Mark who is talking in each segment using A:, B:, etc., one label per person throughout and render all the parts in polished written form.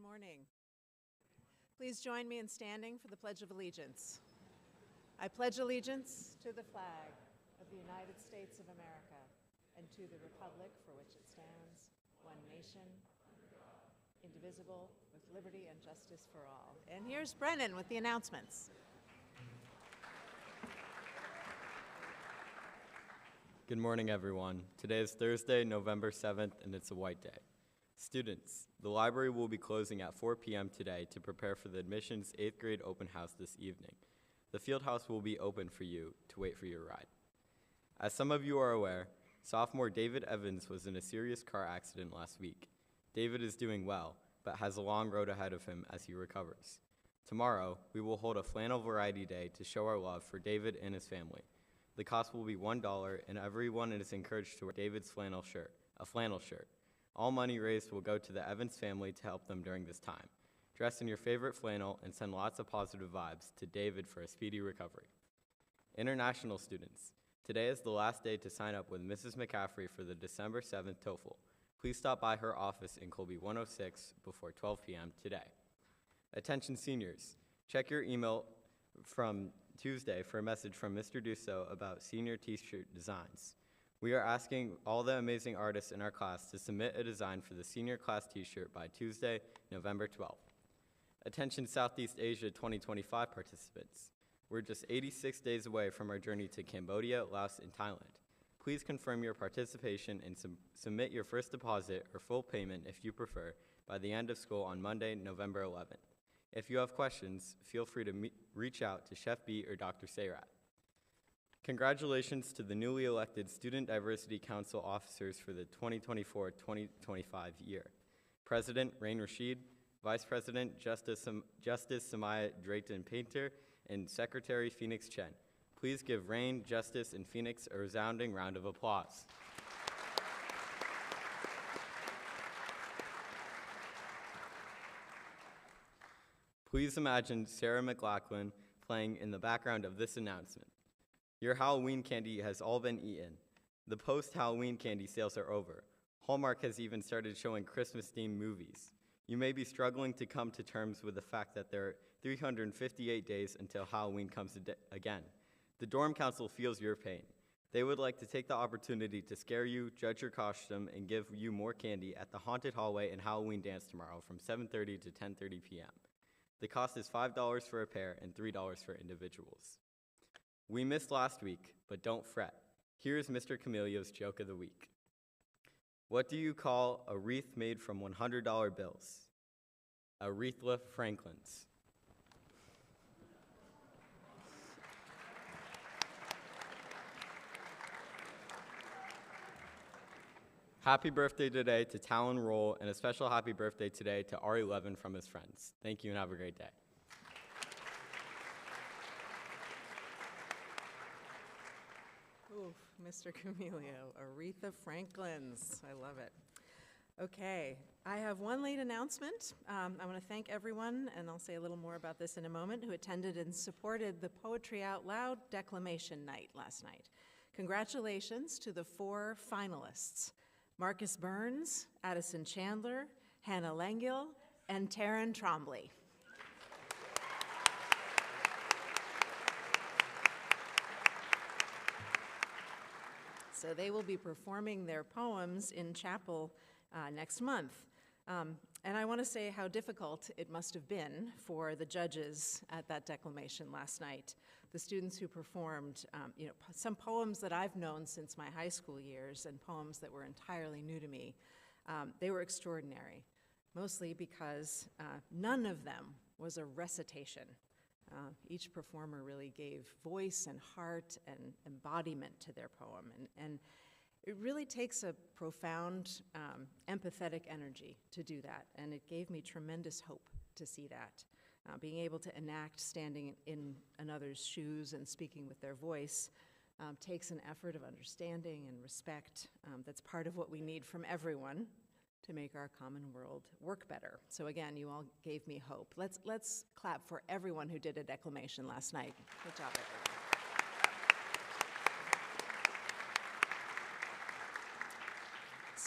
A: Good morning. Please join me in standing for the Pledge of Allegiance. I pledge allegiance to the flag of the United States of America and to the republic for which it stands, one nation, indivisible, with liberty and justice for all. And here's Brennan with the announcements.
B: Good morning, everyone. Today is Thursday, November 7th, and it's a white day. Students, the library will be closing at 4 p.m. today to prepare for the admissions 8th grade open house this evening. The field house will be open for you to wait for your ride. As some of you are aware, sophomore David Evans was in a serious car accident last week. David is doing well, but has a long road ahead of him as he recovers. Tomorrow, we will hold a flannel variety day to show our love for David and his family. The cost will be $1, and everyone is encouraged to wear David's flannel shirt, a flannel shirt. All money raised will go to the Evans family to help them during this time. Dress in your favorite flannel and send lots of positive vibes to David for a speedy recovery. International students, today is the last day to sign up with Mrs. McCaffrey for the December 7th TOEFL. Please stop by her office in Colby 106 before 12 p.m. today. Attention seniors, check your email from Tuesday for a message from Mr. Dussault about senior t-shirt designs. We are asking all the amazing artists in our class to submit a design for the senior class t-shirt by Tuesday, November 12th. Attention Southeast Asia 2025 participants. We're just 86 days away from our journey to Cambodia, Laos, and Thailand. Please confirm your participation and submit your first deposit or full payment if you prefer by the end of school on Monday, November 11th. If you have questions, feel free to reach out to Chef B or Dr. Sayrat. Congratulations to the newly elected Student Diversity Council officers for the 2024-2025 year. President Rain Rashid, Vice President Justice Samaya Drayton-Painter, and Secretary Phoenix Chen. Please give Rain, Justice, and Phoenix a resounding round of applause. Please imagine Sarah McLachlan playing in the background of this announcement. Your Halloween candy has all been eaten. The post-Halloween candy sales are over. Hallmark has even started showing Christmas-themed movies. You may be struggling to come to terms with the fact that there are 358 days until Halloween comes again. The dorm council feels your pain. They would like to take the opportunity to scare you, judge your costume, and give you more candy at the Haunted Hallway and Halloween dance tomorrow from 7:30 to 10:30 p.m. The cost is $5 for a pair and $3 for individuals. We missed last week, but don't fret. Here's Mr. Camilio's joke of the week. What do you call a wreath made from $100 bills? Aretha Franklin's. Happy birthday today to Talon Roll, and a special happy birthday today to Ari Levin from his friends. Thank you and have a great day.
A: Oof, Mr. Camilio, Aretha Franklin's. I love it. Okay, I have one late announcement. I want to thank everyone, and I'll say a little more about this in a moment, who attended and supported the Poetry Out Loud Declamation Night last night. Congratulations to the 4 finalists: Marcus Burns, Addison Chandler, Hannah Langill, and Taryn Trombley. So they will be performing their poems in chapel next month. And I want to say how difficult it must have been for the judges at that declamation last night. The students who performed, some poems that I've known since my high school years and poems that were entirely new to me. They were extraordinary, mostly because none of them was a recitation. Each performer really gave voice and heart and embodiment to their poem. And it really takes a profound, empathetic energy to do that. And it gave me tremendous hope to see that. Being able to enact standing in another's shoes and speaking with their voice takes an effort of understanding and respect that's part of what we need from everyone to make our common world work better. So again, you all gave me hope. Let's clap for everyone who did a declamation last night. Good job, everyone.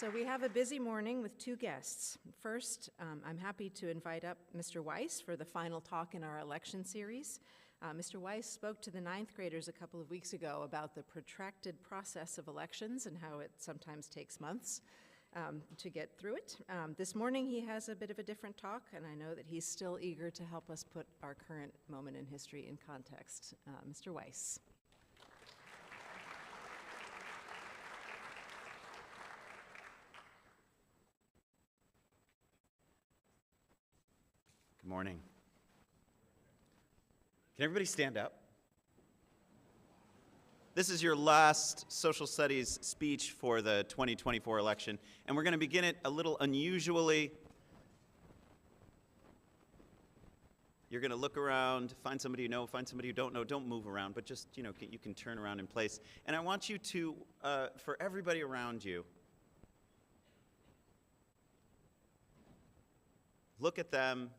A: So we have a busy morning with two guests. First, I'm happy to invite up Mr. Weiss for the final talk in our election series. Mr. Weiss spoke to the ninth graders a couple of weeks ago about the protracted process of elections and how it sometimes takes months to get through it. This morning he has a bit of a different talk, and I know that he's still eager to help us put our current moment in history in context. Mr. Weiss.
C: Good morning. Can everybody stand up? This is your last social studies speech for the 2024 election, and we're going to begin it a little unusually. You're going to look around, find somebody you know, find somebody you don't know. Don't move around, but just, you can turn around in place. And I want you to, for everybody around you, look at them,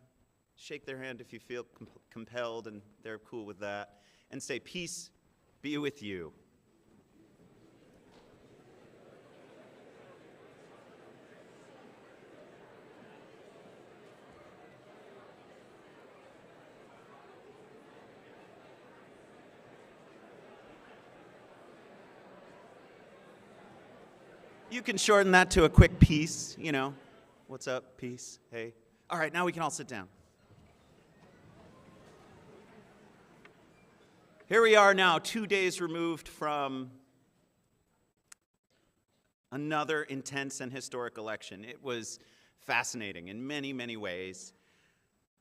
C: shake their hand if you feel compelled and they're cool with that, and say, "Peace be with you." You can shorten that to a quick peace, What's up, peace, hey. All right, now we can all sit down. Here we are now, 2 days removed from another intense and historic election. It was fascinating in many, many ways.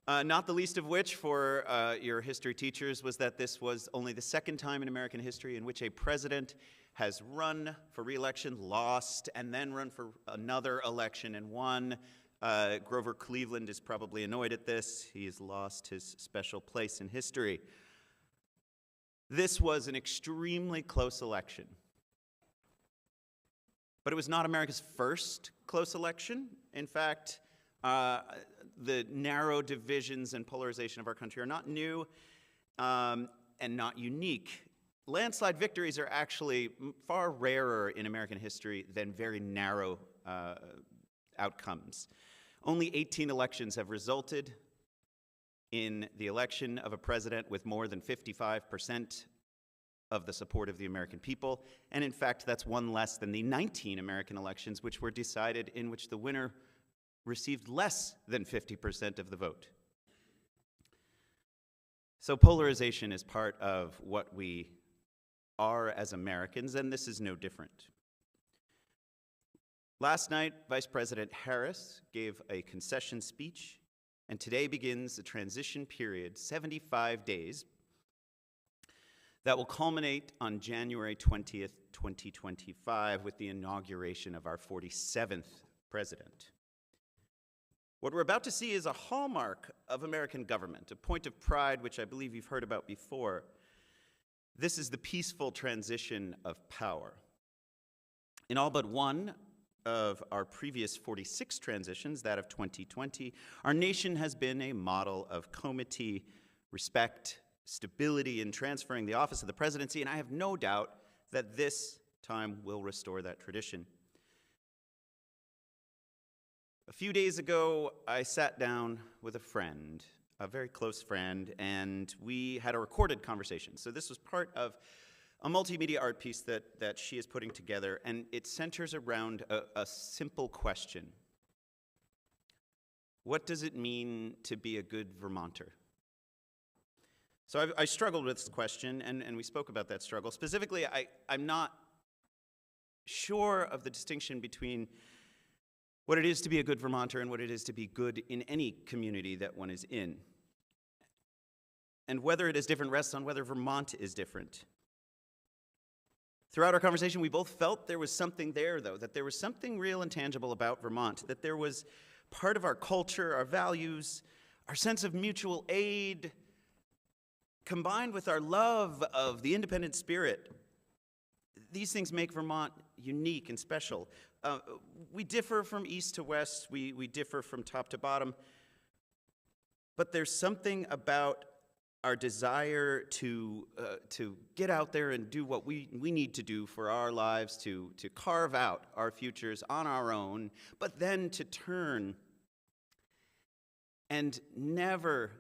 C: Not the least of which for your history teachers was that this was only the second time in American history in which a president has run for re-election, lost, and then run for another election and won. Grover Cleveland is probably annoyed at this. He has lost his special place in history. This was an extremely close election. But it was not America's first close election. In fact, the narrow divisions and polarization of our country are not new and not unique. Landslide victories are actually far rarer in American history than very narrow outcomes. Only 18 elections have resulted in the election of a president with more than 55% of the support of the American people. And in fact, that's one less than the 19 American elections which were decided in which the winner received less than 50% of the vote. So polarization is part of what we are as Americans, and this is no different. Last night, Vice President Harris gave a concession speech, and today begins the transition period, 75 days, that will culminate on January 20th, 2025, with the inauguration of our 47th president. What we're about to see is a hallmark of American government, a point of pride which I believe you've heard about before. This is the peaceful transition of power. In all but one of our previous 46 transitions, that of 2020, our nation has been a model of comity, respect, stability in transferring the office of the presidency, and I have no doubt that this time will restore that tradition. A few days ago, I sat down with a friend, a very close friend, and we had a recorded conversation. So this was part of a multimedia art piece that she is putting together, and it centers around a simple question. What does it mean to be a good Vermonter? So I struggled with this question, and we spoke about that struggle. Specifically, I'm not sure of the distinction between what it is to be a good Vermonter and what it is to be good in any community that one is in. And whether it is different rests on whether Vermont is different. Throughout our conversation, we both felt there was something there, though, that there was something real and tangible about Vermont, that there was part of our culture, our values, our sense of mutual aid, combined with our love of the independent spirit. These things make Vermont unique and special. We differ from east to west, we differ from top to bottom, but there's something about our desire to get out there and do what we need to do for our lives, to carve out our futures on our own, but then to turn and never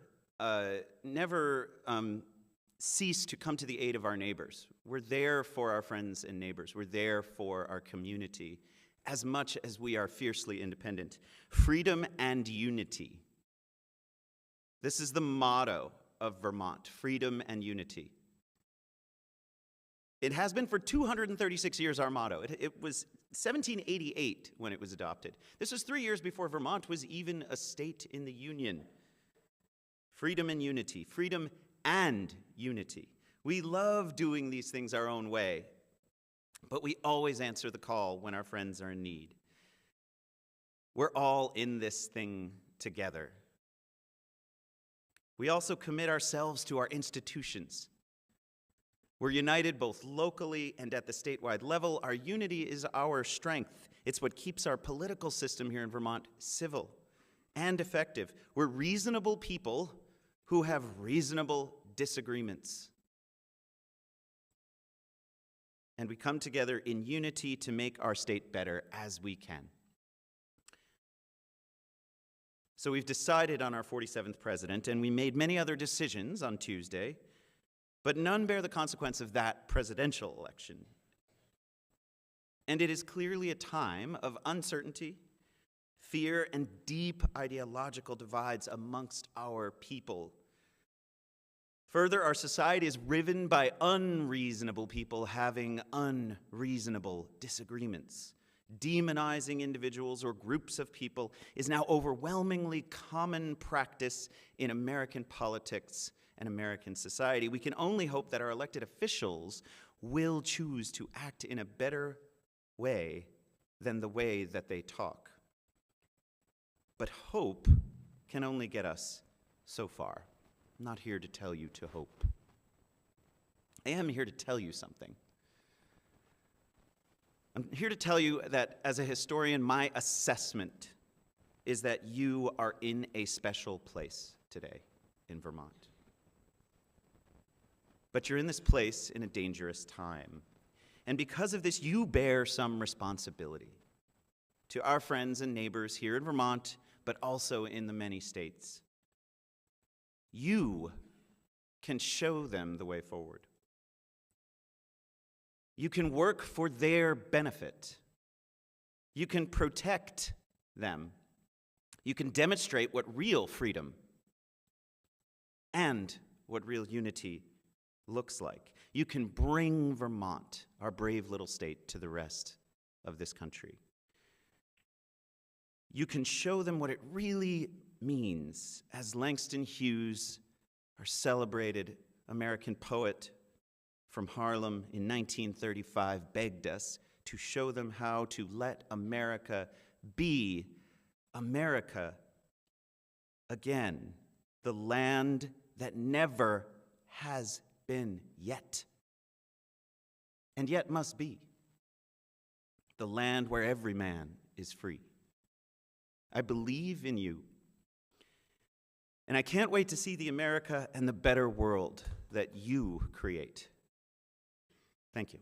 C: cease to come to the aid of our neighbors. We're there for our friends and neighbors. We're there for our community as much as we are fiercely independent. Freedom and unity. This is the motto of Vermont, freedom and unity. It has been for 236 years our motto. It was 1788 when it was adopted. This was 3 years before Vermont was even a state in the Union. Freedom and unity, freedom and unity. We love doing these things our own way, but we always answer the call when our friends are in need. We're all in this thing together. We also commit ourselves to our institutions. We're united both locally and at the statewide level. Our unity is our strength. It's what keeps our political system here in Vermont civil and effective. We're reasonable people who have reasonable disagreements. And we come together in unity to make our state better as we can. So we've decided on our 47th president, and we made many other decisions on Tuesday, but none bear the consequence of that presidential election. And it is clearly a time of uncertainty, fear, and deep ideological divides amongst our people. Further, our society is riven by unreasonable people having unreasonable disagreements. Demonizing individuals or groups of people is now overwhelmingly common practice in American politics and American society. We can only hope that our elected officials will choose to act in a better way than the way that they talk. But hope can only get us so far. I'm not here to tell you to hope. I am here to tell you something. I'm here to tell you that as a historian, my assessment is that you are in a special place today in Vermont. But you're in this place in a dangerous time. And because of this, you bear some responsibility to our friends and neighbors here in Vermont, but also in the many states. You can show them the way forward. You can work for their benefit. You can protect them. You can demonstrate what real freedom and what real unity looks like. You can bring Vermont, our brave little state, to the rest of this country. You can show them what it really means, as Langston Hughes, our celebrated American poet from Harlem in 1935, begged us to show them how to let America be America again, the land that never has been yet, and yet must be, the land where every man is free. I believe in you, and I can't wait to see the America and the better world that you create. Thank you.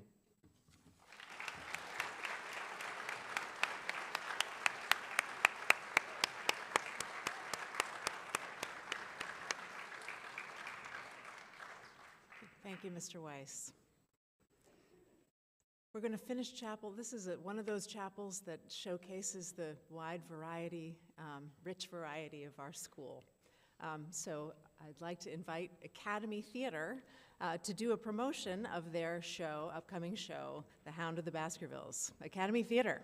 A: Thank you, Mr. Weiss. We're going to finish chapel. This is one of those chapels that showcases the wide variety, rich variety of our school. So I'd like to invite Academy Theater to do a promotion of their show, upcoming show, The Hound of the Baskervilles. Academy Theater.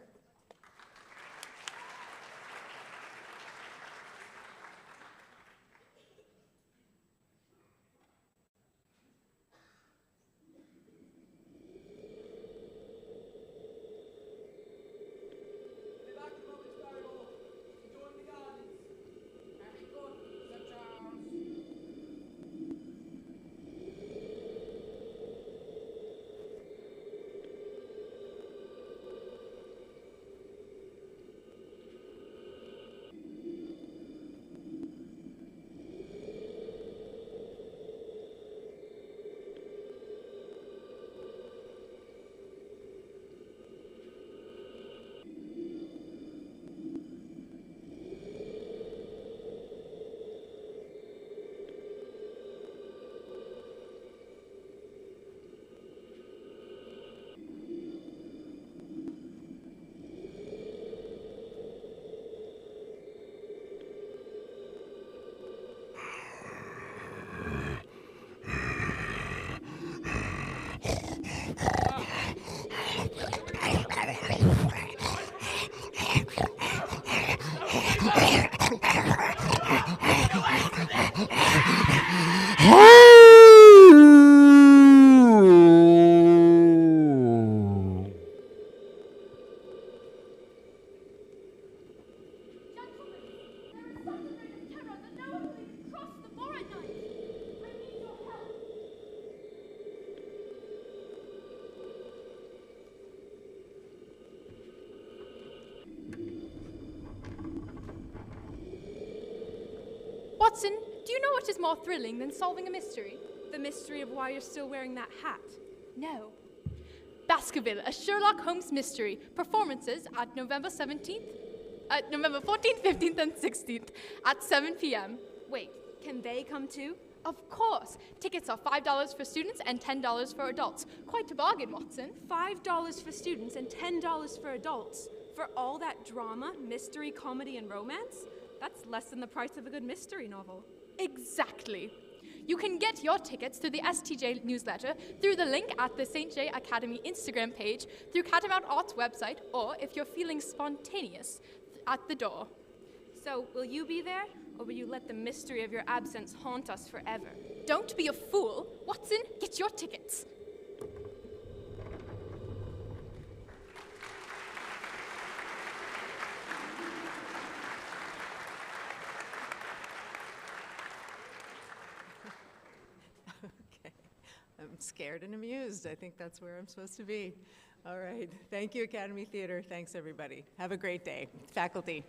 D: Watson, do you know what is more thrilling than solving a mystery?
E: The mystery of why you're still wearing that hat.
D: No. Baskerville, a Sherlock Holmes mystery. Performances at November 14th, 15th, and 16th at 7 p.m.
E: Wait, can they come too?
D: Of course. Tickets are $5 for students and $10 for adults. Quite a bargain, Watson.
E: $5 for students and $10 for adults. For all that drama, mystery, comedy, and romance? That's less than the price of a good mystery novel.
D: Exactly. You can get your tickets through the STJ newsletter, through the link at the St. J Academy Instagram page, through Catamount Arts website, or if you're feeling spontaneous, at the door.
E: So, will you be there, or will you let the mystery of your absence haunt us forever?
D: Don't be a fool. Watson, get your tickets.
A: Okay. I'm scared and amused. I think that's where I'm supposed to be. All right. Thank you, Academy Theater. Thanks, everybody. Have a great day. Faculty.